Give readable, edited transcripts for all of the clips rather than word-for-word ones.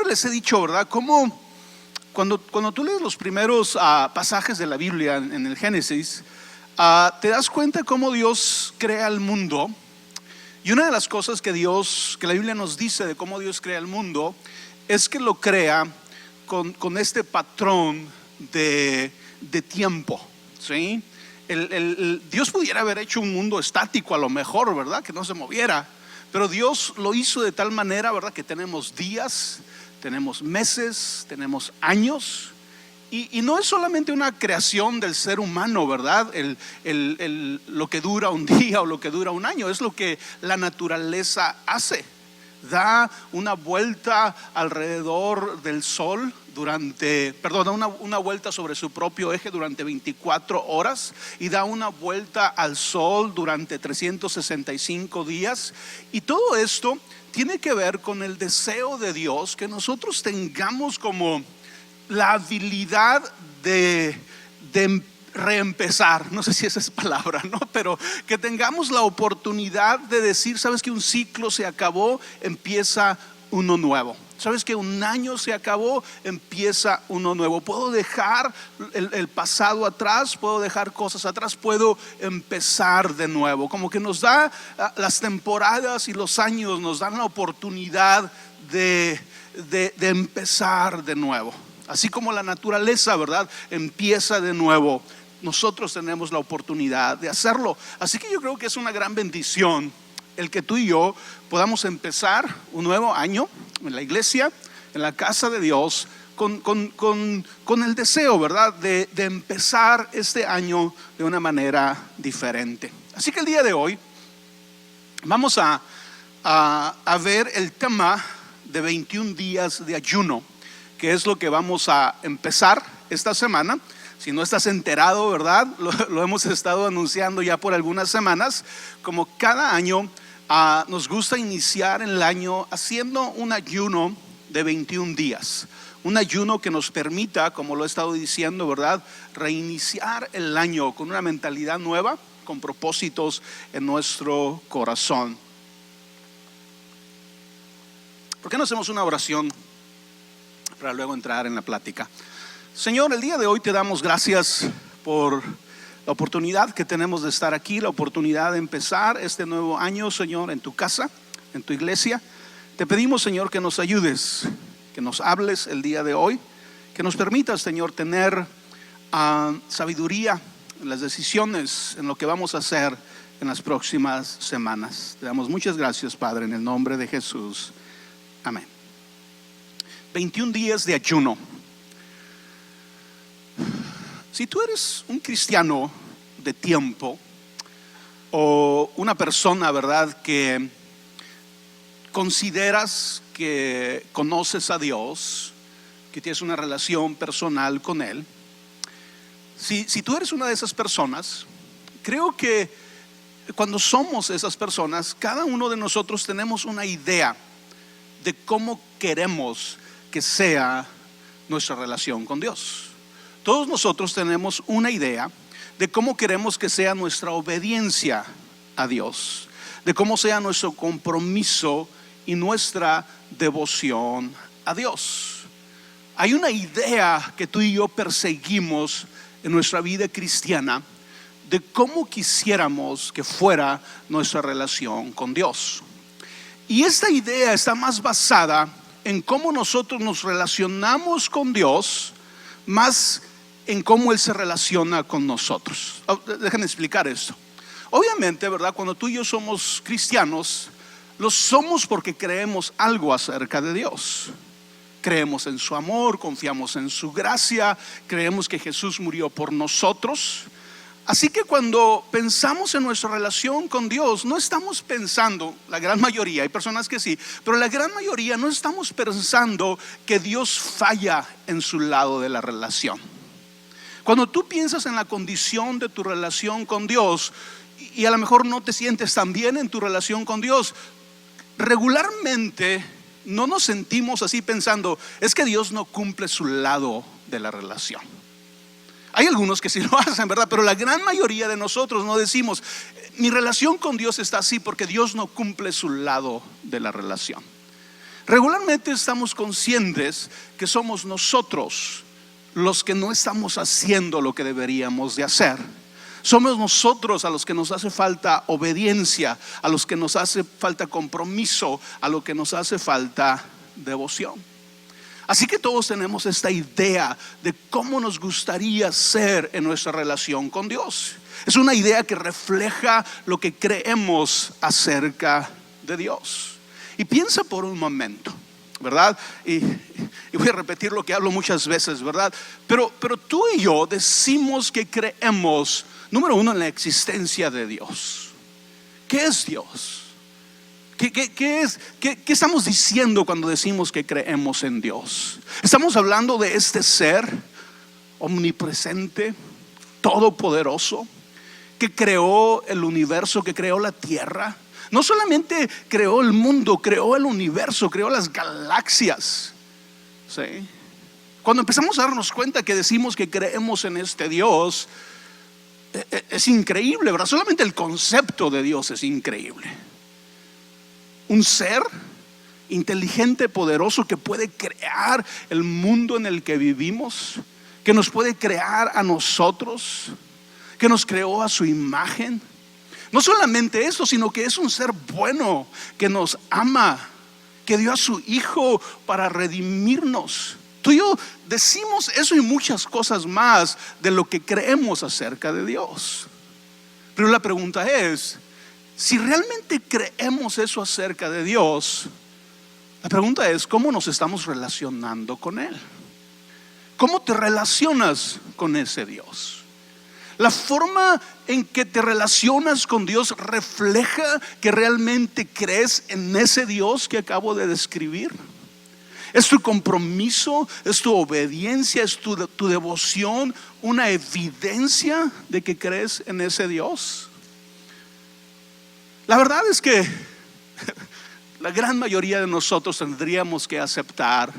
les he dicho, ¿verdad? Cómo cuando tú lees los primeros pasajes de la Biblia en el Génesis, te das cuenta cómo Dios crea el mundo. Y una de las cosas que la Biblia nos dice de cómo Dios crea el mundo, es que lo crea con este patrón de tiempo, ¿sí? Dios pudiera haber hecho un mundo estático a lo mejor, ¿verdad? Que no se moviera. Pero Dios lo hizo de tal manera, ¿verdad? Que tenemos días, tenemos meses, tenemos años. Y no es solamente una creación del ser humano, ¿verdad? Lo que dura un día o lo que dura un año, es lo que la naturaleza hace. Da una vuelta alrededor del sol una vuelta sobre su propio eje durante 24 horas y da una vuelta al sol durante 365 días. Y todo esto tiene que ver con el deseo de Dios que nosotros tengamos como la habilidad de reempezar. No sé si esa es palabra, ¿no? Pero que tengamos la oportunidad de decir, sabes que un ciclo se acabó, empieza uno nuevo. Sabes que un año se acabó, empieza uno nuevo. Puedo dejar el pasado atrás, puedo dejar cosas atrás, puedo empezar de nuevo. Como que nos da las temporadas y los años, nos dan la oportunidad de empezar de nuevo. Así como la naturaleza, ¿verdad? Empieza de nuevo. Nosotros tenemos la oportunidad de hacerlo. Así que yo creo que es una gran bendición el que tú y yo podamos empezar un nuevo año en la iglesia, en la casa de Dios, con el deseo, ¿verdad? De empezar este año de una manera diferente. Así que el día de hoy vamos a ver el tema de 21 días de ayuno, que es lo que vamos a empezar esta semana. Si no estás enterado, ¿verdad? Lo hemos estado anunciando ya por algunas semanas. Como cada año nos gusta iniciar el año haciendo un ayuno de 21 días. Un ayuno que nos permita, como lo he estado diciendo, ¿verdad? Reiniciar el año con una mentalidad nueva, con propósitos en nuestro corazón. ¿Por qué no hacemos una oración para luego entrar en la plática? Señor, el día de hoy te damos gracias por la oportunidad que tenemos de estar aquí, la oportunidad de empezar este nuevo año, Señor, en tu casa, en tu iglesia. Te pedimos, Señor, que nos ayudes, que nos hables el día de hoy, que nos permitas, Señor, tener sabiduría en las decisiones, en lo que vamos a hacer en las próximas semanas. Te damos muchas gracias, Padre, en el nombre de Jesús. Amén. 21 días de ayuno. Si tú eres un cristiano de tiempo o una persona, ¿verdad?, que consideras que conoces a Dios, que tienes una relación personal con Él, si tú eres una de esas personas, creo que cuando somos esas personas, cada uno de nosotros tenemos una idea de cómo queremos que sea nuestra relación con Dios. Todos nosotros tenemos una idea de cómo queremos que sea nuestra obediencia a Dios, de cómo sea nuestro compromiso y nuestra devoción a Dios. Hay una idea que tú y yo perseguimos en nuestra vida cristiana de cómo quisiéramos que fuera nuestra relación con Dios. Y esta idea está más basada en cómo nosotros nos relacionamos con Dios, más en cómo Él se relaciona con nosotros. Déjenme explicar esto. Obviamente, ¿verdad? Cuando tú y yo somos cristianos, lo somos porque creemos algo acerca de Dios. Creemos en su amor, confiamos en su gracia, creemos que Jesús murió por nosotros. Así que cuando pensamos en nuestra relación con Dios, no estamos pensando, la gran mayoría, hay personas que sí, pero la gran mayoría no estamos pensando que Dios falla en su lado de la relación. Cuando tú piensas en la condición de tu relación con Dios y a lo mejor no te sientes tan bien en tu relación con Dios, regularmente no nos sentimos así pensando, es que Dios no cumple su lado de la relación. Hay algunos que sí lo hacen, ¿verdad? Pero la gran mayoría de nosotros no decimos, mi relación con Dios está así porque Dios no cumple su lado de la relación. regularmente estamos conscientes que somos nosotros los que no estamos haciendo lo que deberíamos de hacer. Somos nosotros a los que nos hace falta obediencia, a los que nos hace falta compromiso, a lo que nos hace falta devoción. Así que todos tenemos esta idea de cómo nos gustaría ser en nuestra relación con Dios. Es una idea que refleja lo que creemos acerca de Dios. Y piensa por un momento, ¿verdad? Y voy a repetir lo que hablo muchas veces, ¿verdad? Pero tú y yo decimos que creemos, número uno, en la existencia de Dios. ¿Qué es Dios? ¿Qué estamos diciendo cuando decimos que creemos en Dios? Estamos hablando de este ser omnipresente, todopoderoso, que creó el universo, que creó la tierra. No solamente creó el mundo, creó el universo, creó las galaxias. ¿Sí? Cuando empezamos a darnos cuenta que decimos que creemos en este Dios, es increíble, ¿verdad? Solamente el concepto de Dios es increíble. Un ser inteligente, poderoso, que puede crear el mundo en el que vivimos, que nos puede crear a nosotros, que nos creó a su imagen. No solamente eso, sino que es un ser bueno, que nos ama, que dio a su Hijo para redimirnos. Tú y yo decimos eso y muchas cosas más de lo que creemos acerca de Dios. Pero la pregunta es, si realmente creemos eso acerca de Dios, la pregunta es, ¿cómo nos estamos relacionando con Él? ¿Cómo te relacionas con ese Dios? La forma en que te relacionas con Dios refleja que realmente crees en ese Dios que acabo de describir. ¿Es tu compromiso, es tu obediencia, es tu devoción una evidencia de que crees en ese Dios? La verdad es que la gran mayoría de nosotros tendríamos que aceptar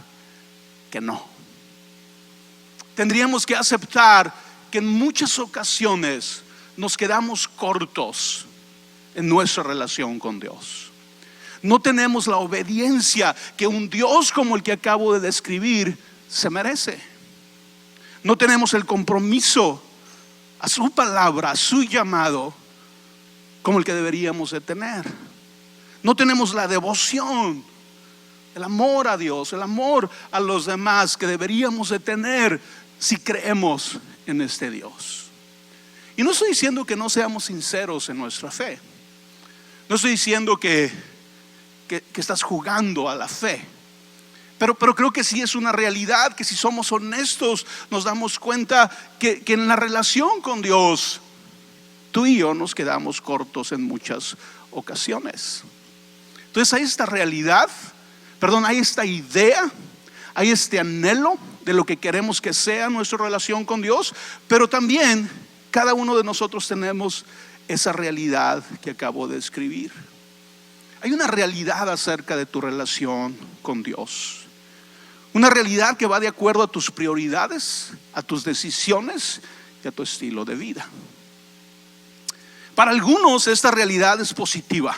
que no. Tendríamos que aceptar que en muchas ocasiones nos quedamos cortos en nuestra relación con Dios. No tenemos la obediencia que un Dios como el que acabo de describir se merece. No tenemos el compromiso a su palabra, a su llamado, como el que deberíamos de tener. No tenemos la devoción, el amor a Dios, el amor a los demás que deberíamos de tener si creemos en este Dios. Y no estoy diciendo que no seamos sinceros en nuestra fe. No estoy diciendo que estás jugando a la fe. Pero creo que sí es una realidad, que si somos honestos nos damos cuenta que en la relación con Dios tú y yo nos quedamos cortos en muchas ocasiones. Entonces hay esta realidad, hay esta idea, hay este anhelo de lo que queremos que sea nuestra relación con Dios, pero también cada uno de nosotros tenemos esa realidad que acabo de escribir. Hay una realidad acerca de tu relación con Dios, una realidad que va de acuerdo a tus prioridades, a tus decisiones y a tu estilo de vida. Para algunos esta realidad es positiva,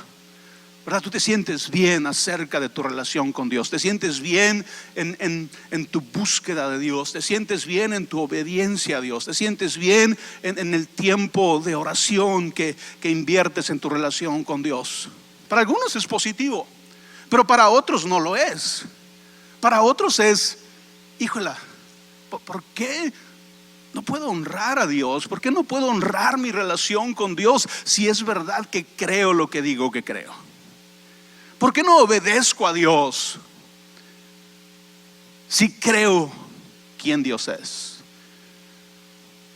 ¿verdad? Tú te sientes bien acerca de tu relación con Dios, te sientes bien en tu búsqueda de Dios, te sientes bien en tu obediencia a Dios, te sientes bien en el tiempo de oración que inviertes en tu relación con Dios. Para algunos es positivo, pero para otros no lo es. Para otros es, híjola, ¿por qué no puedo honrar a Dios? ¿Por qué no puedo honrar mi relación con Dios si es verdad que creo lo que digo que creo? ¿Por qué no obedezco a Dios si creo quién Dios es?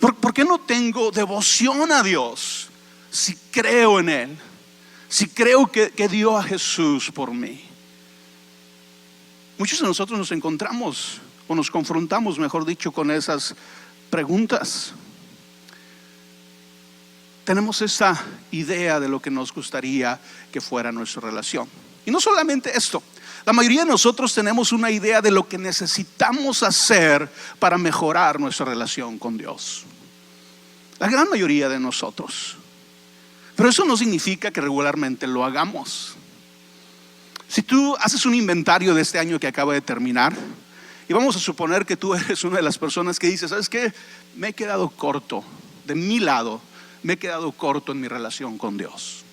¿Por qué no tengo devoción a Dios si creo en Él? Si creo que dio a Jesús por mí. Muchos de nosotros nos encontramos o nos confrontamos, mejor dicho, con esas preguntas. Tenemos esa idea de lo que nos gustaría que fuera nuestra relación. Y no solamente esto, la mayoría de nosotros tenemos una idea de lo que necesitamos hacer para mejorar nuestra relación con Dios. La gran mayoría de nosotros. Pero eso no significa que regularmente lo hagamos. Si tú haces un inventario de este año que acaba de terminar, y vamos a suponer que tú eres una de las personas que dice, ¿sabes qué? Me he quedado corto, de mi lado, me he quedado corto en mi relación con Dios.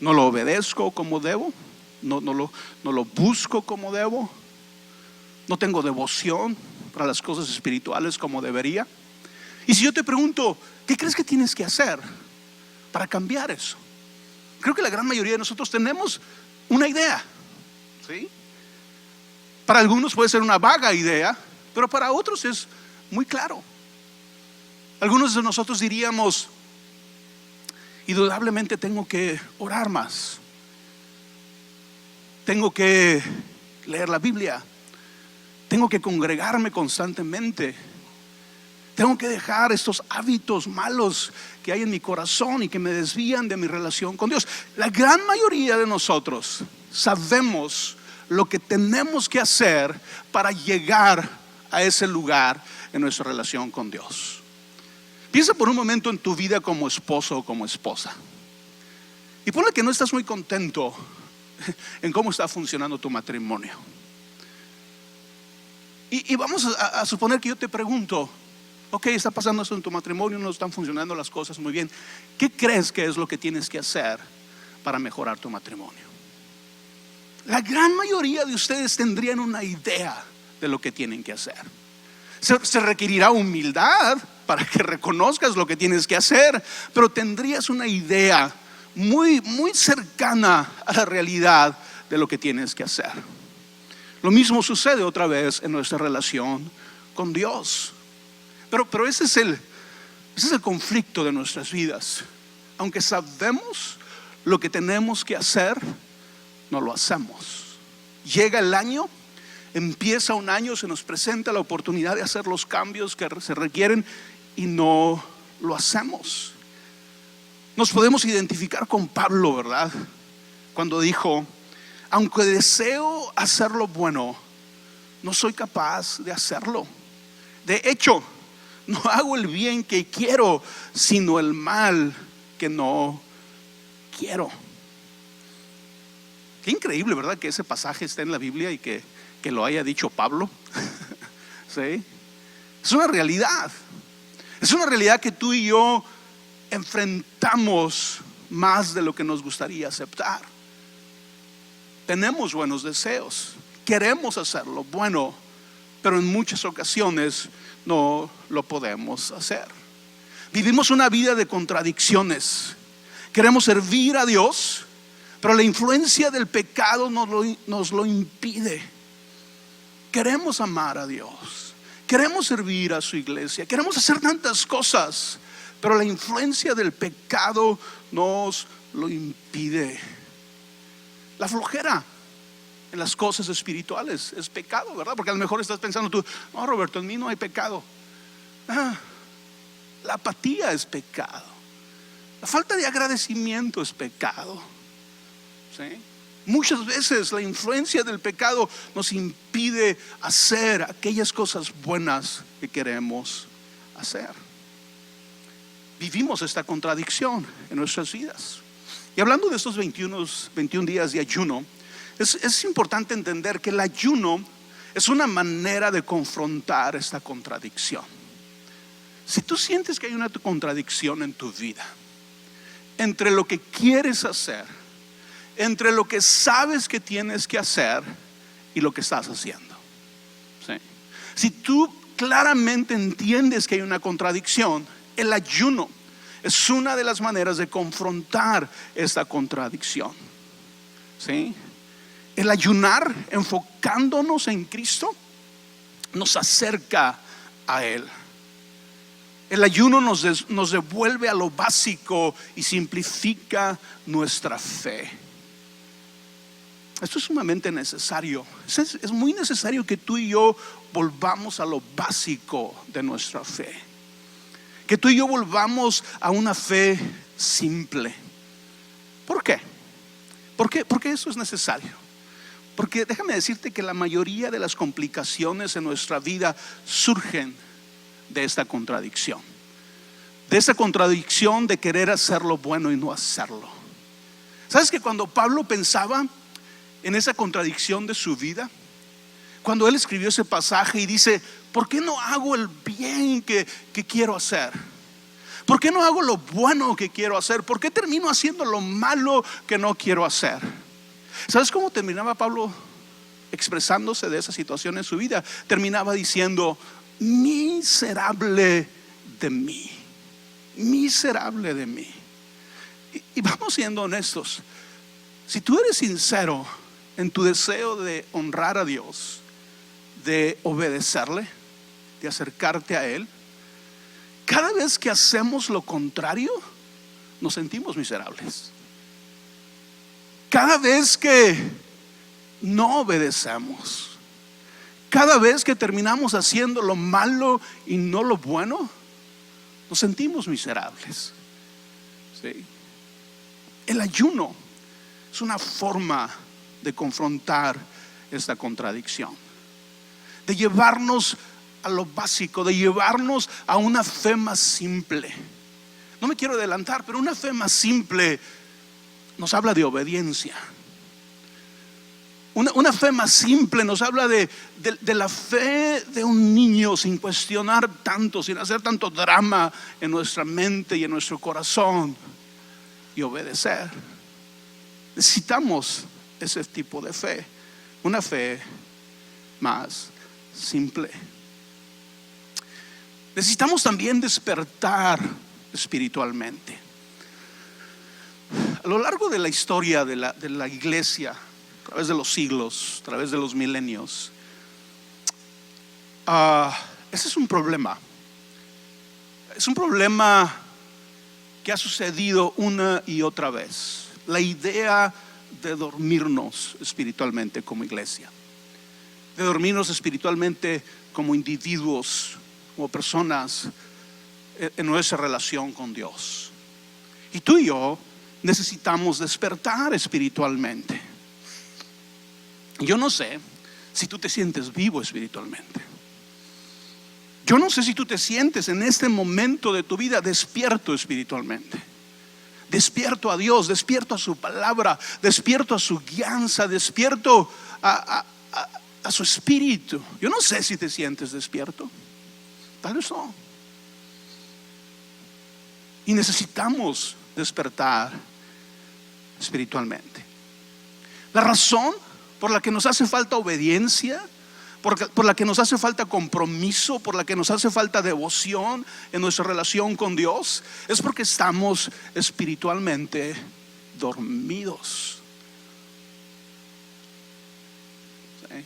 No lo obedezco como debo, no lo busco como debo, no tengo devoción para las cosas espirituales como debería. Y si yo te pregunto, ¿qué crees que tienes que hacer para cambiar eso? Creo que la gran mayoría de nosotros tenemos una idea, ¿sí? Para algunos puede ser una vaga idea, pero para otros es muy claro. Algunos de nosotros diríamos, indudablemente tengo que orar más, tengo que leer la Biblia, tengo que congregarme constantemente, tengo que dejar estos hábitos malos que hay en mi corazón y que me desvían de mi relación con Dios. La gran mayoría de nosotros sabemos lo que tenemos que hacer para llegar a ese lugar en nuestra relación con Dios. Piensa por un momento en tu vida como esposo o como esposa, y ponle que no estás muy contento en cómo está funcionando tu matrimonio. Y vamos a suponer que yo te pregunto, ok, está pasando esto en tu matrimonio, no están funcionando las cosas muy bien. ¿Qué crees que es lo que tienes que hacer para mejorar tu matrimonio? La gran mayoría de ustedes tendrían una idea de lo que tienen que hacer. Se requerirá humildad para que reconozcas lo que tienes que hacer, pero tendrías una idea muy, muy cercana a la realidad de lo que tienes que hacer. Lo mismo sucede otra vez en nuestra relación con Dios. Pero ese es el conflicto de nuestras vidas. Aunque sabemos lo que tenemos que hacer, no lo hacemos. Llega el año, empieza un año, se nos presenta la oportunidad de hacer los cambios que se requieren y no lo hacemos. Nos podemos identificar con Pablo, ¿verdad? Cuando dijo, aunque deseo hacer lo bueno, no soy capaz de hacerlo. De hecho, no hago el bien que quiero, sino el mal que no quiero. Qué increíble, ¿verdad? Que ese pasaje esté en la Biblia y que lo haya dicho Pablo. ¿Sí? Es una realidad. Es una realidad que tú y yo enfrentamos más de lo que nos gustaría aceptar. Tenemos buenos deseos, queremos hacer lo bueno, pero en muchas ocasiones no lo podemos hacer. Vivimos una vida de contradicciones. Queremos servir a Dios, pero la influencia del pecado nos lo impide. Queremos amar a Dios, queremos servir a su iglesia, queremos hacer tantas cosas, pero la influencia del pecado nos lo impide. La flojera en las cosas espirituales es pecado, ¿verdad? Porque a lo mejor estás pensando tú, no, Roberto, en mí no hay pecado. La apatía es pecado. La falta de agradecimiento es pecado. ¿Sí? Muchas veces la influencia del pecado nos impide hacer aquellas cosas buenas que queremos hacer. Vivimos esta contradicción en nuestras vidas. Y hablando de estos 21 días de ayuno, es importante entender que el ayuno es una manera de confrontar esta contradicción. Si tú sientes que hay una contradicción en tu vida entre lo que quieres hacer, entre lo que sabes que tienes que hacer y lo que estás haciendo, ¿sí? Si tú claramente entiendes que hay una contradicción, el ayuno es una de las maneras de confrontar esta contradicción, ¿sí? El ayunar, enfocándonos en Cristo, nos acerca a Él. El ayuno nos devuelve a lo básico y simplifica nuestra fe. Esto es sumamente necesario. Es muy necesario que tú y yo volvamos a lo básico de nuestra fe. Que tú y yo volvamos a una fe simple. ¿Por qué? Porque eso es necesario. Porque déjame decirte que la mayoría de las complicaciones en nuestra vida surgen de esta contradicción. De esta contradicción de querer hacer lo bueno y no hacerlo. ¿Sabes que cuando Pablo pensaba en esa contradicción de su vida? Cuando él escribió ese pasaje y dice: ¿por qué no hago el bien que quiero hacer? ¿Por qué no hago lo bueno que quiero hacer? ¿Por qué termino haciendo lo malo que no quiero hacer? ¿Sabes cómo terminaba Pablo expresándose de esa situación en su vida? Terminaba diciendo: miserable de mí, miserable de mí. Y vamos siendo honestos. Si tú eres sincero en tu deseo de honrar a Dios, de obedecerle, de acercarte a Él, cada vez que hacemos lo contrario, nos sentimos miserables. Cada vez que no obedecemos, cada vez que terminamos haciendo lo malo y no lo bueno, nos sentimos miserables. ¿Sí? El ayuno es una forma de confrontar esta contradicción, de llevarnos a lo básico, de llevarnos a una fe más simple. No me quiero adelantar, pero una fe más simple nos habla de obediencia. Una fe más simple nos habla de la fe de un niño, sin cuestionar tanto, sin hacer tanto drama en nuestra mente y en nuestro corazón, y obedecer. Necesitamos ese tipo de fe, una fe más simple. Necesitamos también despertar espiritualmente. A lo largo de la historia de la iglesia, a través de los siglos, a través de los milenios, ese es un problema. Es un problema que ha sucedido una y otra vez. La idea de dormirnos espiritualmente como iglesia, de dormirnos espiritualmente como individuos, como personas en nuestra relación con Dios. Y tú y yo necesitamos despertar espiritualmente. Yo no sé si tú te sientes vivo espiritualmente. Yo no sé si tú te sientes en este momento de tu vida despierto espiritualmente, despierto a Dios, despierto a su palabra, despierto a su guianza, despierto a su espíritu. Yo no sé si te sientes despierto. Tal vez no. Y necesitamos despertar espiritualmente. La razón por la que nos hace falta obediencia, por la que nos hace falta compromiso, por la que nos hace falta devoción en nuestra relación con Dios, es porque estamos espiritualmente dormidos. ¿Sí?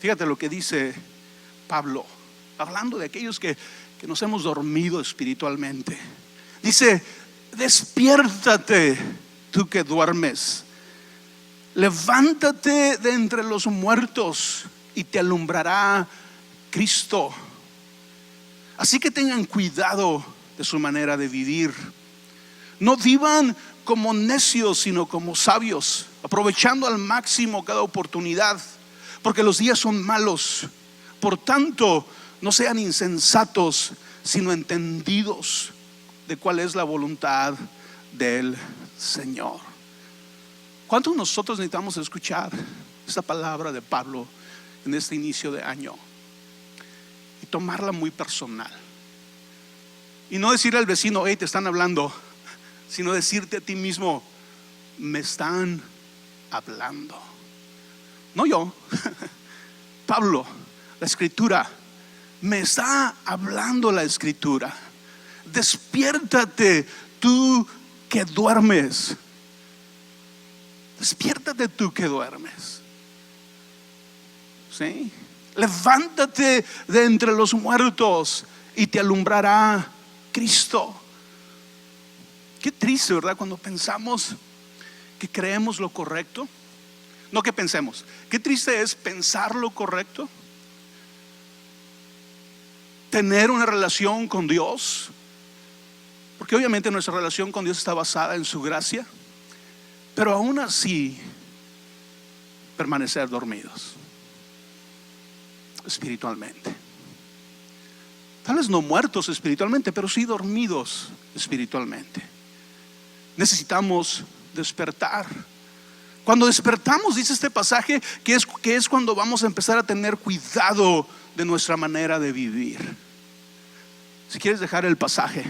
Fíjate lo que dice Pablo, hablando de aquellos que nos hemos dormido espiritualmente. Dice: despiértate tú que duermes, levántate de entre los muertos y te alumbrará Cristo. Así que tengan cuidado de su manera de vivir. No vivan como necios, sino como sabios, aprovechando al máximo cada oportunidad, porque los días son malos. Por tanto, no sean insensatos, sino entendidos de cuál es la voluntad del Señor. ¿Cuántos de nosotros necesitamos escuchar esta palabra de Pablo en este inicio de año y tomarla muy personal? Y no decirle al vecino: hey, te están hablando, sino decirte a ti mismo: me están hablando. No yo, Pablo, la Escritura. Me está hablando la Escritura. Despiértate tú que duermes. Despiértate tú que duermes. ¿Sí? Levántate de entre los muertos y te alumbrará Cristo. Qué triste, ¿verdad? Cuando pensamos que creemos lo correcto. No que pensemos. Qué triste es pensar lo correcto, tener una relación con Dios, porque obviamente nuestra relación con Dios está basada en su gracia, pero aún así permanecer dormidos espiritualmente. Tal vez no muertos espiritualmente, pero sí dormidos espiritualmente. Necesitamos despertar. Cuando despertamos, dice este pasaje, que es cuando vamos a empezar a tener cuidado de nuestra manera de vivir. Si quieres dejar el pasaje,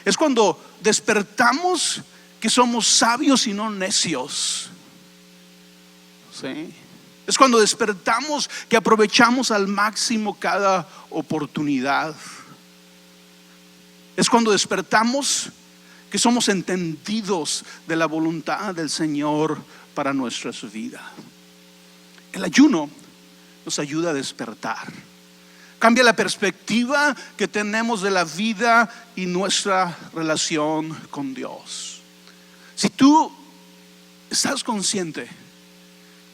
es cuando despertamos que somos sabios y no necios. ¿Sí? Es cuando despertamos que aprovechamos al máximo cada oportunidad. Es cuando despertamos que somos entendidos de la voluntad del Señor para nuestras vidas. El ayuno nos ayuda a despertar. Cambia la perspectiva que tenemos de la vida y nuestra relación con Dios. Si tú estás consciente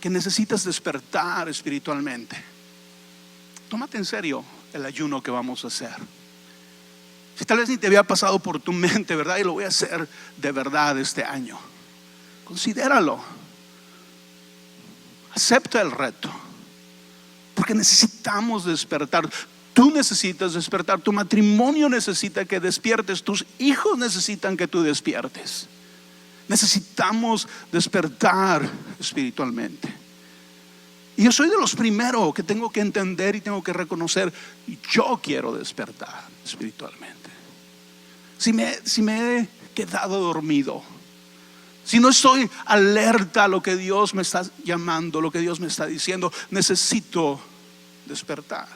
que necesitas despertar espiritualmente, tómate en serio el ayuno que vamos a hacer. Si tal vez ni te había pasado por tu mente, ¿verdad? Y lo voy a hacer de verdad este año. Considéralo. Acepta el reto. Porque necesitamos despertar. Tú necesitas despertar. Tu matrimonio necesita que despiertes. Tus hijos necesitan que tú despiertes. Necesitamos despertar espiritualmente. Y yo soy de los primeros que tengo que entender y tengo que reconocer: yo quiero despertar espiritualmente. Si me he quedado dormido, si no estoy alerta a lo que Dios me está llamando, lo que Dios me está diciendo, necesito despertar.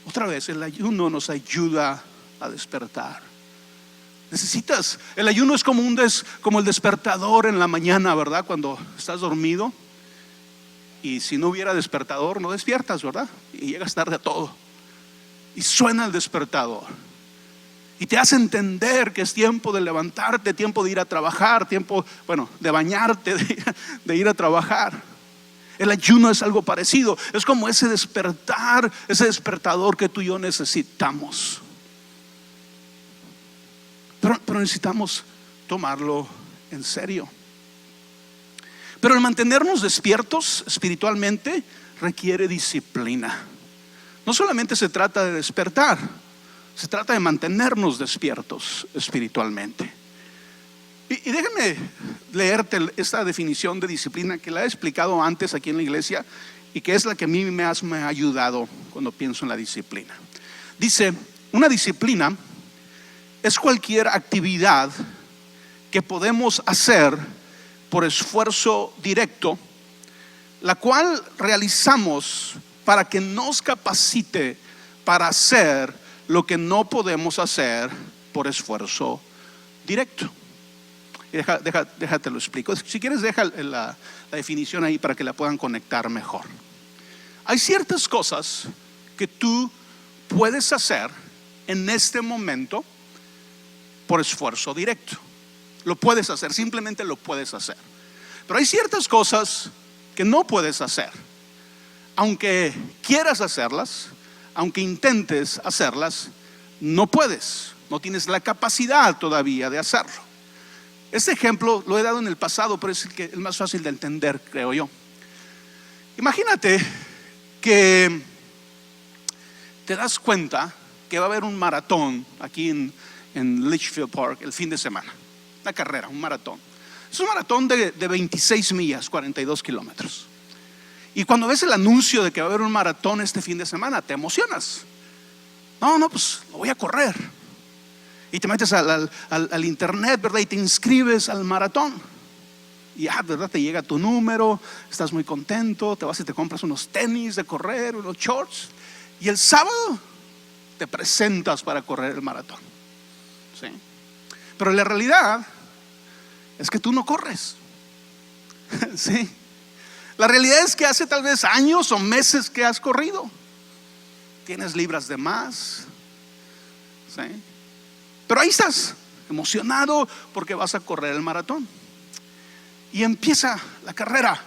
Otra vez, el ayuno nos ayuda a despertar. El ayuno es como el despertador en la mañana, ¿verdad? Cuando estás dormido y si no hubiera despertador no despiertas, ¿verdad? Y llegas tarde a todo. Y suena el despertador y te hace entender que es tiempo de levantarte, tiempo de ir a trabajar, tiempo, de bañarte, de ir a trabajar. El ayuno es algo parecido. Es como ese despertar, ese despertador que tú y yo necesitamos. Pero necesitamos tomarlo en serio. Pero el mantenernos despiertos espiritualmente requiere disciplina. No solamente se trata de despertar, se trata de mantenernos despiertos espiritualmente. Y déjame leerte esta definición de disciplina que la he explicado antes aquí en la iglesia y que es la que a mí me ha ayudado cuando pienso en la disciplina. Dice: una disciplina es cualquier actividad que podemos hacer por esfuerzo directo, la cual realizamos para que nos capacite para hacer lo que no podemos hacer por esfuerzo directo. Y déjate lo explico. Si quieres, deja la definición ahí para que la puedan conectar mejor. Hay ciertas cosas que tú puedes hacer en este momento por esfuerzo directo. Lo puedes hacer, simplemente lo puedes hacer. Pero hay ciertas cosas que no puedes hacer. Aunque quieras hacerlas, aunque intentes hacerlas, no puedes. No tienes la capacidad todavía de hacerlo. Este ejemplo lo he dado en el pasado, pero es el más fácil de entender, creo yo. Imagínate que te das cuenta que va a haber un maratón aquí en Litchfield Park el fin de semana. Una carrera, un maratón. Es un maratón de 26 millas, 42 kilómetros. Y cuando ves el anuncio de que va a haber un maratón este fin de semana, te emocionas. No, pues lo voy a correr. Y te metes al internet, ¿verdad? Y te inscribes al maratón. Y ¿verdad? Te llega tu número, estás muy contento, te vas y te compras unos tenis de correr, unos shorts. Y el sábado te presentas para correr el maratón. ¿Sí? Pero la realidad es que tú no corres. ¿Sí? La realidad es que hace tal vez años o meses que has corrido. Tienes libras de más. ¿Sí? Pero ahí estás, emocionado porque vas a correr el maratón. Y empieza la carrera.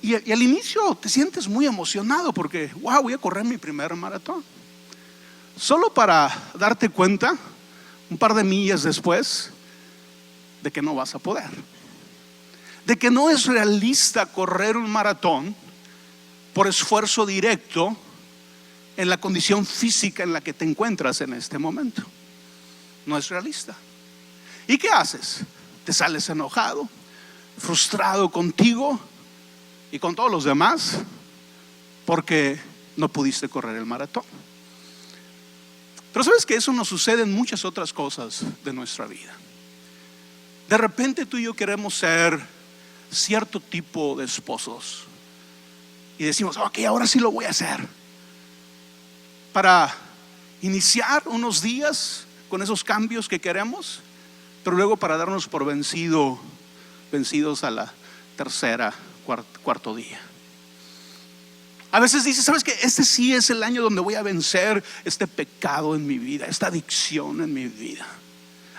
Y al inicio te sientes muy emocionado porque wow, voy a correr mi primer maratón. Solo para darte cuenta un par de millas después de que no vas a poder, de que no es realista correr un maratón por esfuerzo directo en la condición física en la que te encuentras en este momento. No es realista. ¿Y qué haces? te sales enojado, frustrado contigo y con todos los demás porque no pudiste correr el maratón. Pero sabes que eso nos sucede en muchas otras cosas de nuestra vida. De repente tú y yo queremos ser cierto tipo de esposos y decimos, ok, ahora sí lo voy a hacer, para iniciar unos días con esos cambios que queremos, pero luego para darnos por vencidos a la tercera, cuarto día. A veces dices, ¿sabes qué? Este sí es el año donde voy a vencer este pecado en mi vida, esta adicción en mi vida.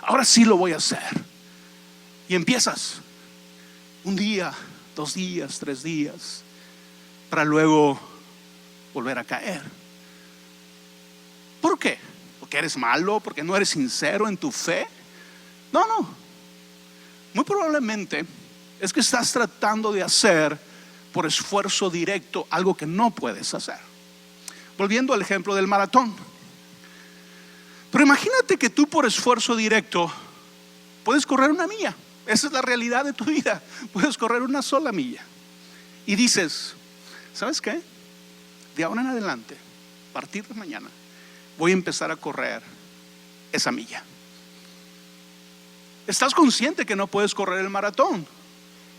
Ahora sí lo voy a hacer. Y empiezas un día, 2 días, 3 días, para luego volver a caer. ¿Por qué? ¿Porque eres malo? ¿Porque no eres sincero en tu fe? No. Muy probablemente es que estás tratando de hacer por esfuerzo directo algo que no puedes hacer. Volviendo al ejemplo del maratón. Pero imagínate que tú por esfuerzo directo puedes correr 1 milla. Esa es la realidad de tu vida. Puedes correr 1 sola milla. Y dices, ¿sabes qué? De ahora en adelante, a partir de mañana, voy a empezar a correr esa milla. Estás consciente que no puedes correr el maratón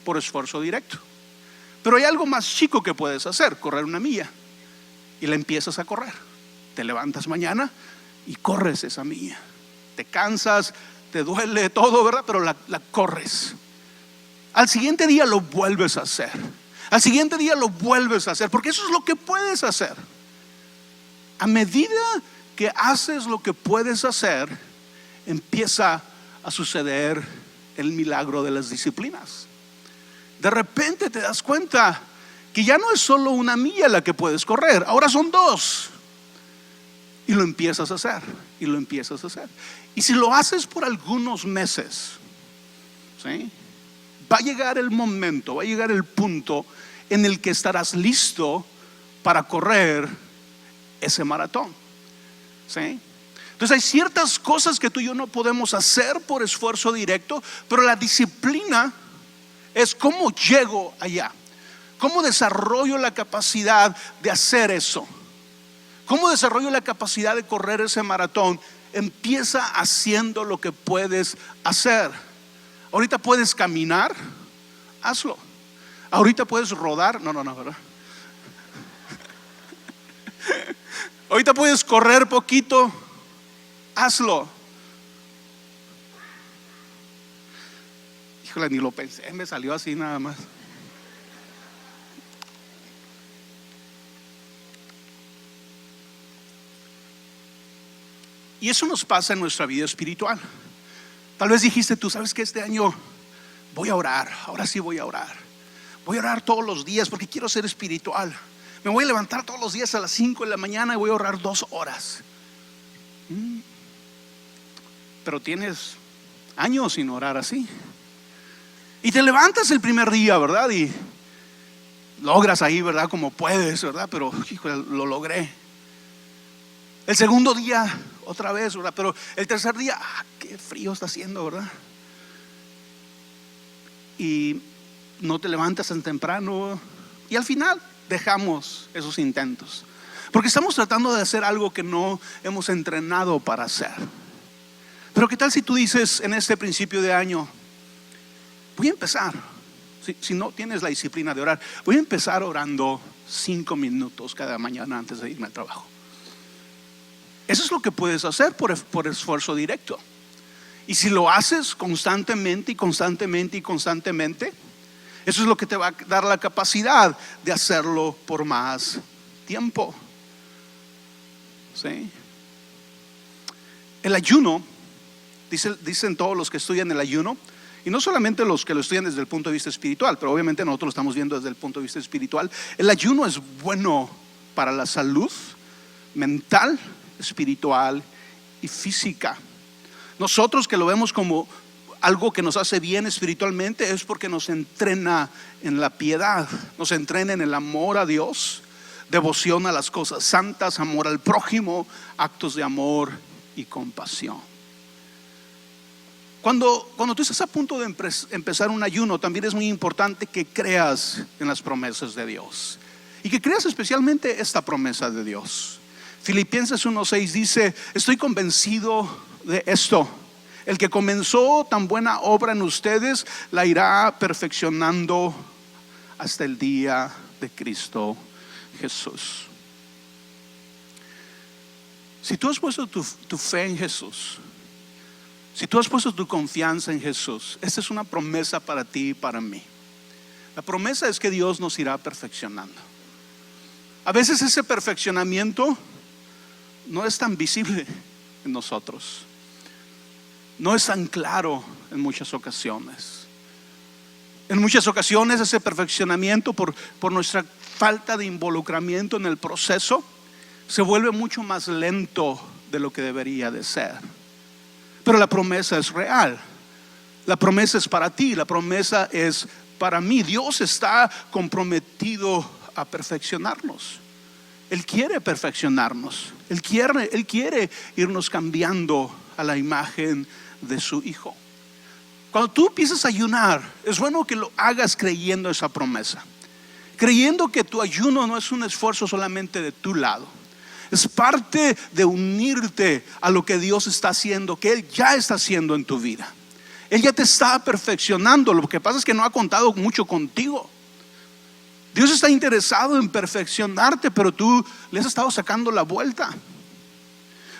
por esfuerzo directo, pero hay algo más chico que puedes hacer: correr 1 milla. Y la empiezas a correr. Te levantas mañana y corres esa milla. Te cansas, te duele todo, ¿verdad? Pero la corres. Al siguiente día lo vuelves a hacer. Al siguiente día lo vuelves a hacer, porque eso es lo que puedes hacer. A medida que haces lo que puedes hacer, empieza a suceder el milagro de las disciplinas. De repente te das cuenta que ya no es solo 1 milla la que puedes correr, ahora son 2. Y lo empiezas a hacer, y lo empiezas a hacer. Y si lo haces por algunos meses, ¿sí?, va a llegar el momento, va a llegar el punto en el que estarás listo para correr ese maratón, ¿sí? Entonces hay ciertas cosas que tú y yo no podemos hacer por esfuerzo directo, pero la disciplina es cómo llego allá, cómo desarrollo la capacidad de hacer eso, cómo desarrollo la capacidad de correr ese maratón. Empieza haciendo lo que puedes hacer. Ahorita puedes caminar, hazlo. Ahorita puedes rodar, no, ¿verdad? Ahorita puedes correr poquito, hazlo. Híjole, ni lo pensé, me salió así nada más. Y eso nos pasa en nuestra vida espiritual. Tal vez dijiste tú, ¿sabes qué? Este año voy a orar, ahora sí voy a orar. Voy a orar todos los días porque quiero ser espiritual. Me voy a levantar todos los días a las 5 de la mañana y voy a orar 2 horas. Pero tienes años sin orar así. Y te levantas el primer día, ¿verdad? Y logras ahí, ¿verdad? Como puedes, ¿verdad? Pero híjole, lo logré. El segundo día, otra vez, ¿verdad? Pero el tercer día, qué frío está haciendo, ¿verdad? Y no te levantas tan temprano. Y al final dejamos esos intentos, porque estamos tratando de hacer algo que no hemos entrenado para hacer. Pero ¿qué tal si tú dices en este principio de año, voy a empezar, si no tienes la disciplina de orar, voy a empezar orando 5 minutos cada mañana antes de irme al trabajo? Eso es lo que puedes hacer por esfuerzo directo. Y si lo haces constantemente, eso es lo que te va a dar la capacidad de hacerlo por más tiempo, ¿sí? El ayuno, dicen todos los que estudian el ayuno, y no solamente los que lo estudian desde el punto de vista espiritual, pero obviamente nosotros lo estamos viendo desde el punto de vista espiritual. El ayuno es bueno para la salud mental, espiritual y física. Nosotros que lo vemos como algo que nos hace bien espiritualmente, es porque nos entrena en la piedad, nos entrena en el amor a Dios, devoción a las cosas santas, amor al prójimo, actos de amor y compasión. Cuando tú estás a punto de empezar un ayuno, también es muy importante que creas en las promesas de Dios. Y que creas especialmente esta promesa de Dios. Filipenses 1:6 dice: estoy convencido de esto: el que comenzó tan buena obra en ustedes la irá perfeccionando hasta el día de Cristo Jesús. Si tú has puesto tu fe en Jesús, si tú has puesto tu confianza en Jesús, esta es una promesa para ti y para mí. La promesa es que Dios nos irá perfeccionando. A veces ese perfeccionamiento no es tan visible en nosotros, no es tan claro en muchas ocasiones. En muchas ocasiones ese perfeccionamiento por nuestra falta de involucramiento en el proceso se vuelve mucho más lento de lo que debería de ser. Pero la promesa es real. La promesa es para ti, la promesa es para mí. Dios está comprometido a perfeccionarnos. Él quiere perfeccionarnos. Él quiere irnos cambiando a la imagen de su Hijo. Cuando tú empiezas a ayunar, es bueno que lo hagas creyendo esa promesa, creyendo que tu ayuno no es un esfuerzo solamente de tu lado. Es parte de unirte a lo que Dios está haciendo, que Él ya está haciendo en tu vida. Él ya te está perfeccionando. Lo que pasa es que no ha contado mucho contigo. Dios está interesado en perfeccionarte, pero tú le has estado sacando la vuelta.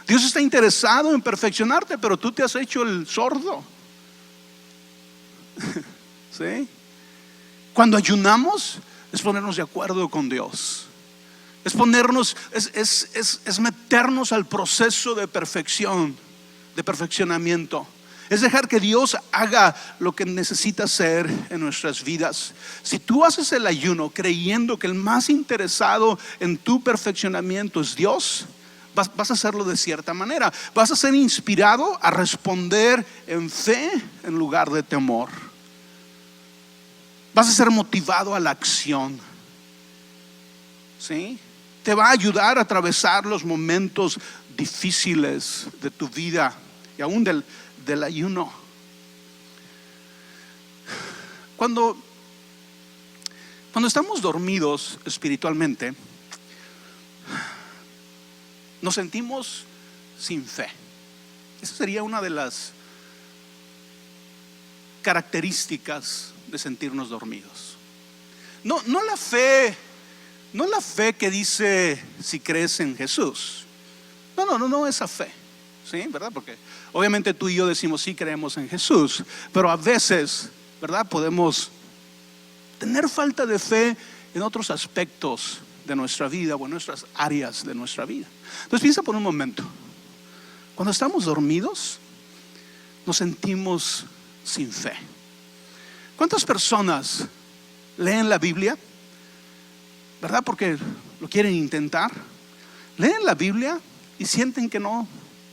Dios está interesado en perfeccionarte, pero tú te has hecho el sordo. ¿Sí? Cuando ayunamos es ponernos de acuerdo con Dios. Es ponernos, es meternos al proceso de perfección, de perfeccionamiento. Es dejar que Dios haga lo que necesita hacer en nuestras vidas. Si tú haces el ayuno creyendo que el más interesado en tu perfeccionamiento es Dios, vas a hacerlo de cierta manera. Vas a ser inspirado a responder en fe en lugar de temor. Vas a ser motivado a la acción. ¿Sí? Te va a ayudar a atravesar los momentos difíciles de tu vida y aún del ayuno. Cuando estamos dormidos espiritualmente, nos sentimos sin fe. Esa sería una de las características de sentirnos dormidos. No la fe que dice si crees en Jesús. No esa fe. ¿Sí? ¿Verdad? Porque obviamente tú y yo decimos sí creemos en Jesús, pero a veces, ¿verdad? Podemos tener falta de fe en otros aspectos de nuestra vida o en nuestras áreas de nuestra vida. Entonces piensa por un momento. Cuando estamos dormidos, nos sentimos sin fe. ¿Cuántas personas leen la Biblia? ¿Verdad? Porque lo quieren intentar. Leen la Biblia y sienten que no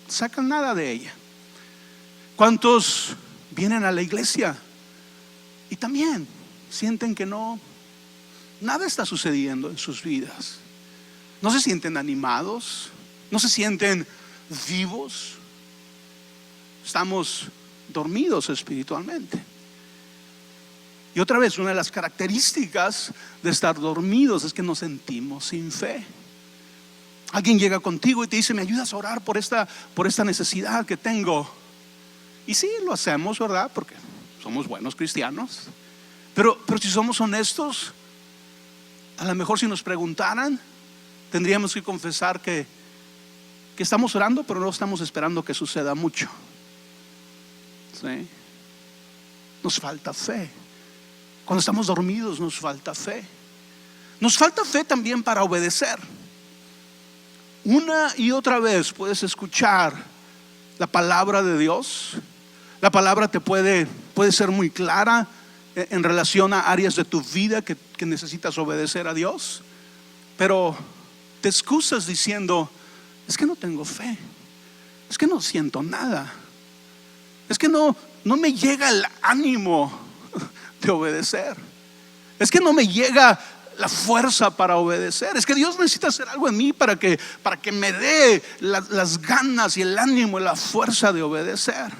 sacan nada de ella. ¿Cuántos vienen a la iglesia y también sienten que nada está sucediendo en sus vidas? No se sienten animados, no se sienten vivos. Estamos dormidos espiritualmente. Y otra vez, una de las características de estar dormidos es que nos sentimos sin fe. Alguien llega contigo y te dice: ¿me ayudas a orar por esta necesidad que tengo? Y sí, lo hacemos, ¿verdad? Porque somos buenos cristianos. Pero si somos honestos, a lo mejor si nos preguntaran, tendríamos que confesar que estamos orando, pero no estamos esperando que suceda mucho. ¿Sí? Nos falta fe. Cuando estamos dormidos nos falta fe. Nos falta fe también para obedecer. Una y otra vez puedes escuchar la palabra de Dios. La palabra te puede ser muy clara en relación a áreas de tu vida que necesitas obedecer a Dios, pero te excusas diciendo: es que no tengo fe, es que no siento nada, es que no me llega el ánimo de obedecer, es que no me llega la fuerza para obedecer, es que Dios necesita hacer algo en mí para que me dé las ganas y el ánimo y la fuerza de obedecer.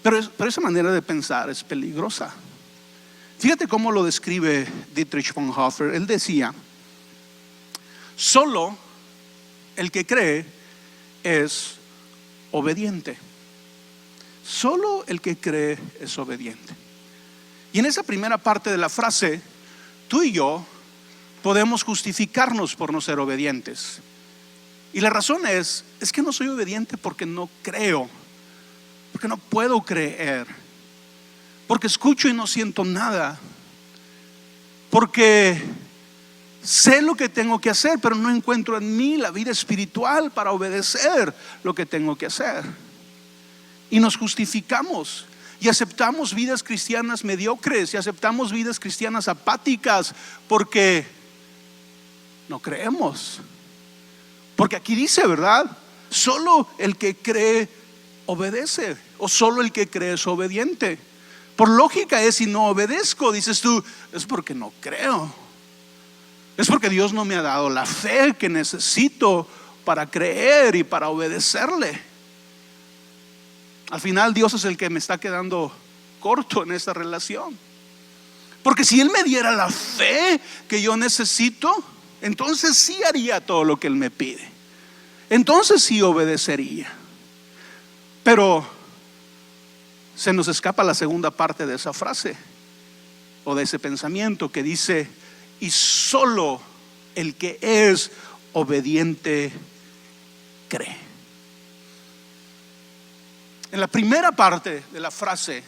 Pero esa manera de pensar es peligrosa. Fíjate cómo lo describe Dietrich Bonhoeffer. Él decía: solo el que cree es obediente. Solo el que cree es obediente. Y en esa primera parte de la frase, tú y yo podemos justificarnos por no ser obedientes. Y la razón es que no soy obediente porque no creo, porque no puedo creer, porque escucho y no siento nada, porque sé lo que tengo que hacer, pero no encuentro en mí la vida espiritual para obedecer lo que tengo que hacer. Y nos justificamos y aceptamos vidas cristianas mediocres y aceptamos vidas cristianas apáticas porque no creemos. Porque aquí dice, ¿verdad? Solo el que cree obedece, o solo el que cree es obediente. Por lógica es: si no obedezco, dices tú, es porque no creo. Es porque Dios no me ha dado la fe que necesito para creer y para obedecerle. Al final Dios es el que me está quedando corto en esta relación. Porque si Él me diera la fe que yo necesito, entonces sí haría todo lo que Él me pide. Entonces sí obedecería. Pero se nos escapa la segunda parte de esa frase, o de ese pensamiento, que dice: y solo el que es obediente cree. En la primera parte de la frase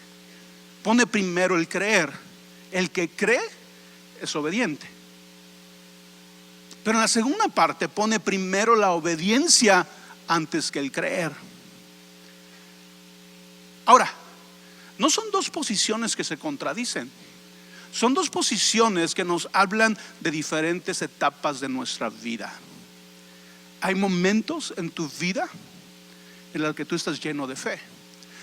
pone primero el creer. El que cree es obediente. Pero en la segunda parte pone primero la obediencia antes que el creer. Ahora, no son dos posiciones que se contradicen. Son dos posiciones que nos hablan de diferentes etapas de nuestra vida. Hay momentos en tu vida en los que tú estás lleno de fe.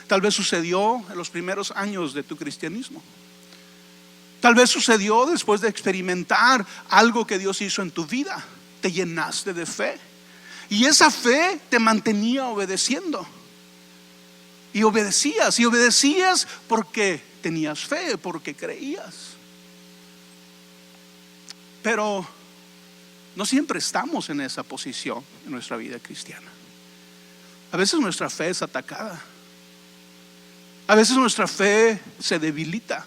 Tal vez sucedió en los primeros años de tu cristianismo. Tal vez sucedió después de experimentar algo que Dios hizo en tu vida. Te llenaste de fe y esa fe te mantenía obedeciendo. Y obedecías porque tenías fe, porque creías. Pero no siempre estamos en esa posición en nuestra vida cristiana. A veces nuestra fe es atacada. A veces nuestra fe se debilita.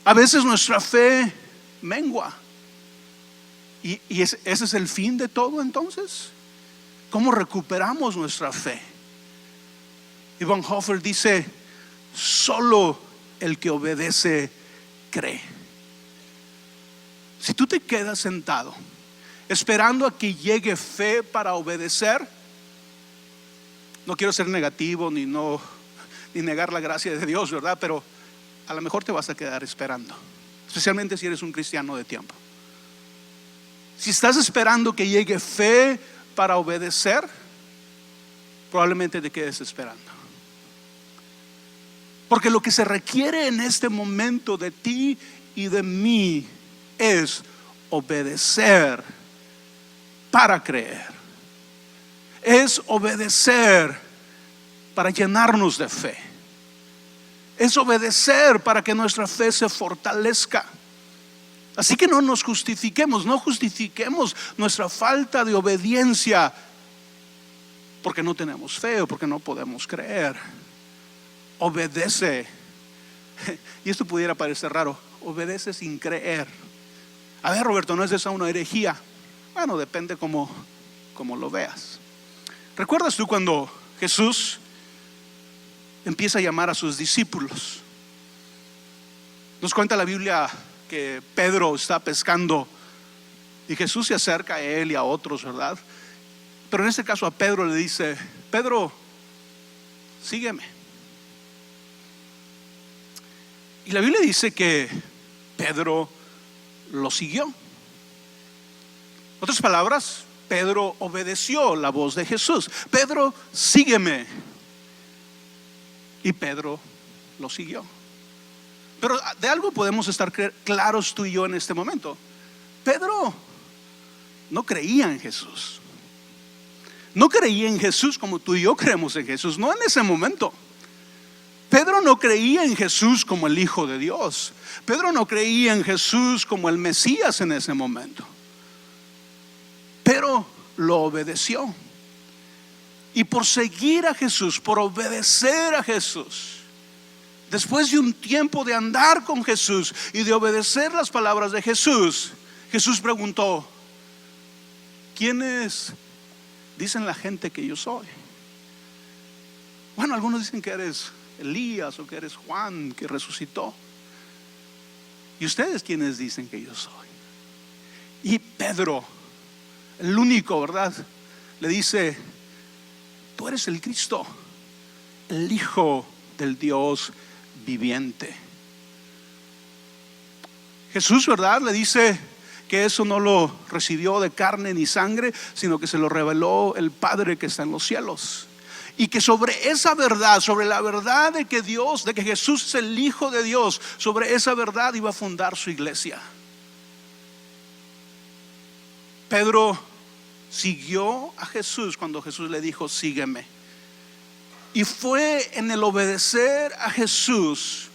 A veces nuestra fe mengua. Y ese es el fin de todo. Entonces, ¿cómo recuperamos nuestra fe? Y Bonhoeffer dice: solo el que obedece cree. Si tú te quedas sentado esperando a que llegue fe para obedecer, no quiero ser negativo ni negar la gracia de Dios, ¿verdad? Pero a lo mejor te vas a quedar esperando, especialmente si eres un cristiano de tiempo. Si estás esperando que llegue fe para obedecer, probablemente te quedes esperando. Porque lo que se requiere en este momento de ti y de mí es obedecer para creer. Es obedecer para llenarnos de fe. Es obedecer para que nuestra fe se fortalezca. Así que no nos justifiquemos, no justifiquemos nuestra falta de obediencia porque no tenemos fe o porque no podemos creer. Obedece. Y esto pudiera parecer raro: obedece sin creer. A ver, Roberto, ¿no es esa una herejía? Bueno, depende cómo lo veas. ¿Recuerdas tú cuando Jesús empieza a llamar a sus discípulos? Nos cuenta la Biblia que Pedro está pescando y Jesús se acerca a él y a otros, ¿verdad? Pero en este caso a Pedro le dice: Pedro, sígueme. Y la Biblia dice que Pedro lo siguió. En otras palabras, Pedro obedeció la voz de Jesús. Pedro, sígueme. Y Pedro lo siguió. Pero de algo podemos estar claros tú y yo en este momento: Pedro no creía en Jesús. No creía en Jesús como tú y yo creemos en Jesús. No en ese momento. Pedro no creía en Jesús como el Hijo de Dios. Pedro no creía en Jesús como el Mesías en ese momento. Pero lo obedeció. Y por seguir a Jesús, por obedecer a Jesús, después de un tiempo de andar con Jesús y de obedecer las palabras de Jesús, Jesús preguntó: ¿quiénes dicen la gente que yo soy? Bueno, algunos dicen que eres Elías o que eres Juan que resucitó. ¿Y ustedes quiénes dicen que yo soy? Y Pedro, el único, ¿verdad?, le dice: tú eres el Cristo, el Hijo del Dios viviente. Jesús, ¿verdad?, le dice que eso no lo recibió de carne ni sangre, sino que se lo reveló el Padre que está en los cielos. Y que sobre esa verdad, sobre la verdad de que Dios, de que Jesús es el Hijo de Dios, sobre esa verdad iba a fundar su iglesia. Pedro siguió a Jesús cuando Jesús le dijo: sígueme. Y fue en el obedecer a Jesús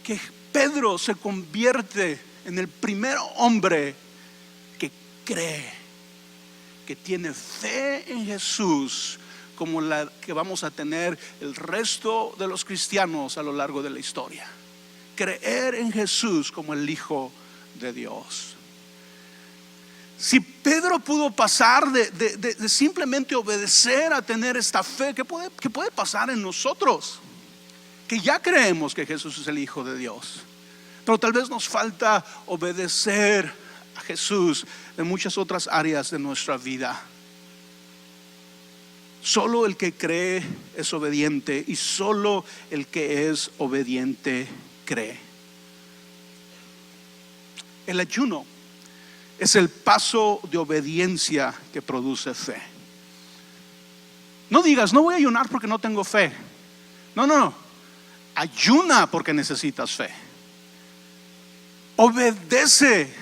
que Pedro se convierte en el primer hombre que cree, que tiene fe en Jesús, como la que vamos a tener el resto de los cristianos a lo largo de la historia. Creer en Jesús como el Hijo de Dios. Si Pedro pudo pasar de simplemente obedecer a tener esta fe, ¿qué puede pasar en nosotros? Que ya creemos que Jesús es el Hijo de Dios, pero tal vez nos falta obedecer a Jesús en muchas otras áreas de nuestra vida. Solo el que cree es obediente, y solo el que es obediente cree. El ayuno es el paso de obediencia que produce fe. No digas: no voy a ayunar porque no tengo fe. No. Ayuna porque necesitas fe. Obedece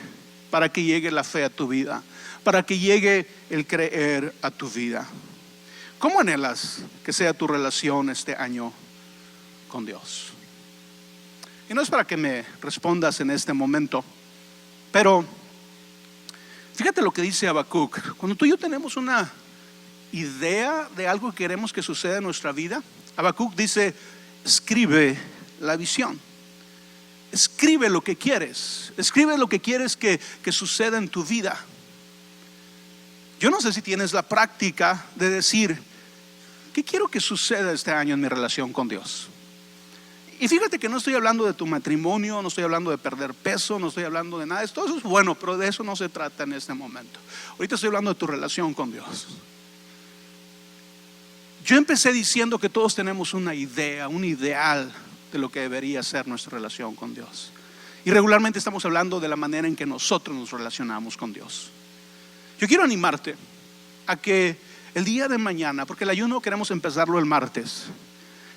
para que llegue la fe a tu vida, para que llegue el creer a tu vida. ¿Cómo anhelas que sea tu relación este año con Dios? Y no es para que me respondas en este momento, pero fíjate lo que dice Habacuc. Cuando tú y yo tenemos una idea de algo que queremos que suceda en nuestra vida, Habacuc dice: escribe la visión. Escribe lo que quieres. Escribe lo que quieres que suceda en tu vida. Yo no sé si tienes la práctica de decir: ¿qué quiero que suceda este año en mi relación con Dios? Y fíjate que no estoy hablando de tu matrimonio, no estoy hablando de perder peso, no estoy hablando de nada. Todo eso es bueno, pero de eso no se trata en este momento. Ahorita estoy hablando de tu relación con Dios. Yo empecé diciendo que todos tenemos una idea, un ideal de lo que debería ser nuestra relación con Dios. Y regularmente estamos hablando de la manera en que nosotros nos relacionamos con Dios. Yo quiero animarte a que el día de mañana, porque el ayuno queremos empezarlo el martes,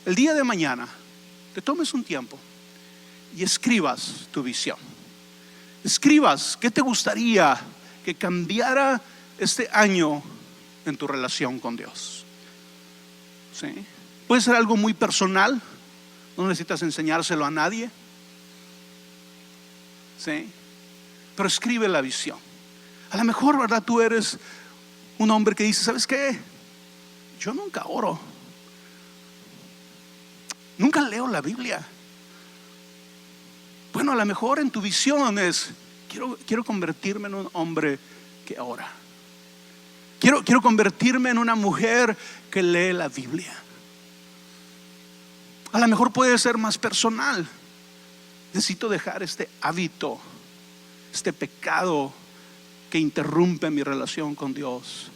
el día de mañana te tomes un tiempo y escribas tu visión. Escribas qué te gustaría que cambiara este año en tu relación con Dios. ¿Sí? Puede ser algo muy personal, no necesitas enseñárselo a nadie. ¿Sí? Pero escribe la visión. A lo mejor, ¿verdad?, tú eres un hombre que dice: ¿sabes qué? Yo nunca oro, nunca leo la Biblia. Bueno, a lo mejor en tu visión es: quiero convertirme en un hombre que ora. Quiero convertirme en una mujer que lee la Biblia. A lo mejor puede ser más personal: necesito dejar este hábito, este pecado que interrumpe mi relación con Dios,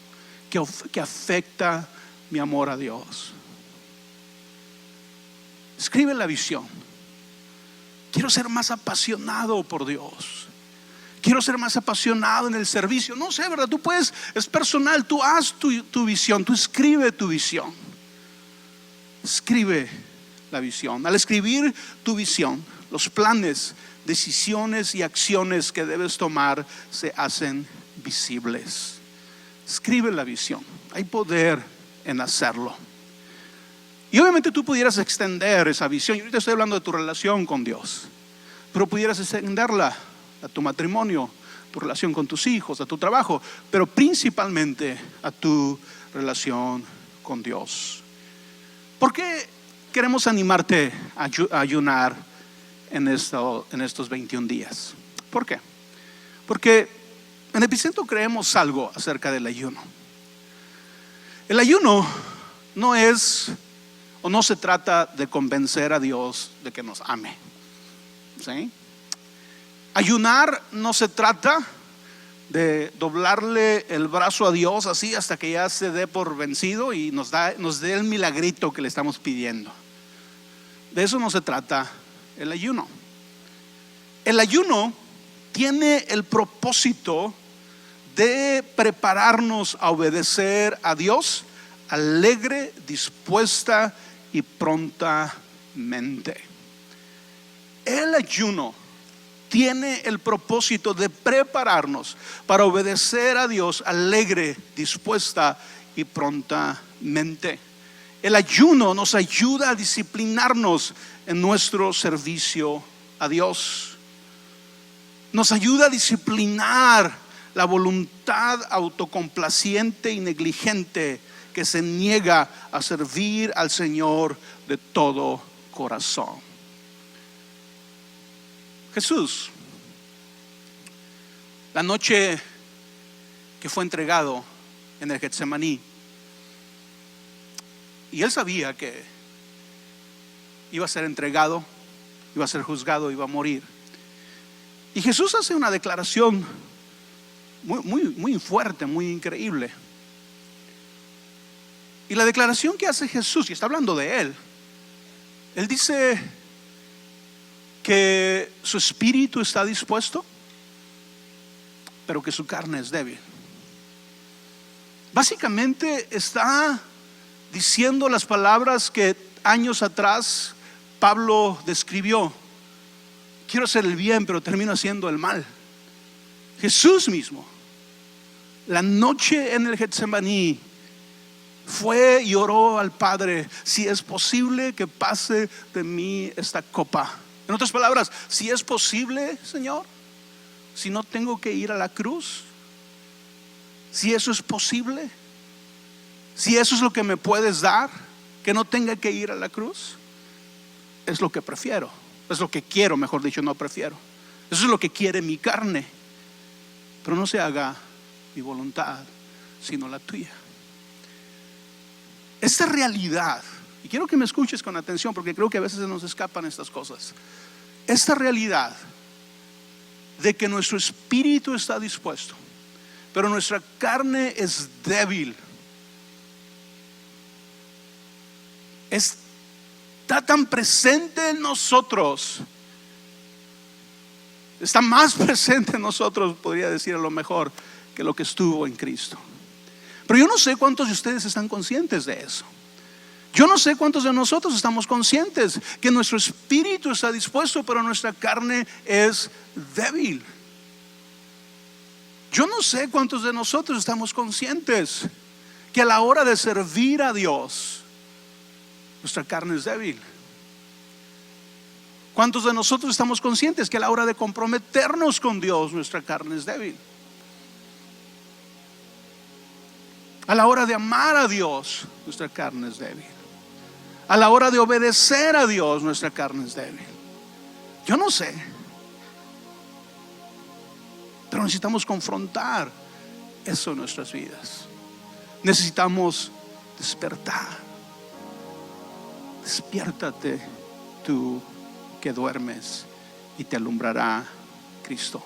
que afecta mi amor a Dios. Escribe la visión. Quiero ser más apasionado por Dios. Quiero ser más apasionado en el servicio. No sé, ¿verdad? Tú puedes, es personal. Tú haz tu visión. Tú escribe tu visión. Escribe la visión. Al escribir tu visión, los planes, decisiones y acciones que debes tomar se hacen visibles. Escribe la visión. Hay poder en hacerlo. Y obviamente tú pudieras extender esa visión. Yo ahorita estoy hablando de tu relación con Dios, pero pudieras extenderla a tu matrimonio, tu relación con tus hijos, a tu trabajo, pero principalmente a tu relación con Dios. ¿Por qué queremos animarte a ayunar en estos 21 días? ¿Por qué? Porque en Epicentro creemos algo acerca del ayuno. El ayuno no es o no se trata de convencer a Dios de que nos ame, ¿sí? Ayunar no se trata de doblarle el brazo a Dios así hasta que ya se dé por vencido y nos dé el milagrito que le estamos pidiendo. De eso no se trata el ayuno. El ayuno tiene el propósito de prepararnos a obedecer a Dios alegre, dispuesta y prontamente. El ayuno tiene el propósito de prepararnos para obedecer a Dios alegre, dispuesta y prontamente. El ayuno nos ayuda a disciplinarnos en nuestro servicio a Dios. Nos ayuda a disciplinar la voluntad autocomplaciente y negligente que se niega a servir al Señor de todo corazón. Jesús, la noche que fue entregado en el Getsemaní, y él sabía que iba a ser entregado, iba a ser juzgado, iba a morir. Y Jesús hace una declaración muy fuerte, muy increíble. Y la declaración que hace Jesús, y está hablando de él dice que su espíritu está dispuesto, pero que su carne es débil. Básicamente está diciendo las palabras que años atrás Pablo describió: quiero hacer el bien, pero termino haciendo el mal. Jesús mismo, la noche en el Getsemaní, fue y oró al Padre: si es posible que pase de mí esta copa. En otras palabras, si es posible, Señor, si no tengo que ir a la cruz, si eso es posible, si eso es lo que me puedes dar, que no tenga que ir a la cruz, es lo que prefiero, es lo que quiero, mejor dicho, no prefiero. Eso es lo que quiere mi carne, pero no se haga mi voluntad, sino la tuya. Esta realidad, y quiero que me escuches con atención porque creo que a veces se nos escapan estas cosas. Esta realidad de que nuestro espíritu está dispuesto, pero nuestra carne es débil, está tan presente en nosotros, está más presente en nosotros, podría decir a lo mejor, que lo que estuvo en Cristo. Pero yo no sé cuántos de ustedes están conscientes de eso. Yo no sé cuántos de nosotros estamos conscientes que nuestro espíritu está dispuesto, pero nuestra carne es débil. Yo no sé cuántos de nosotros estamos conscientes que a la hora de servir a Dios, nuestra carne es débil. ¿Cuántos de nosotros estamos conscientes que a la hora de comprometernos con Dios, nuestra carne es débil? A la hora de amar a Dios, nuestra carne es débil. A la hora de obedecer a Dios, nuestra carne es débil. Yo no sé, pero necesitamos confrontar eso en nuestras vidas. Necesitamos despertar. Despiértate tú que duermes y te alumbrará Cristo.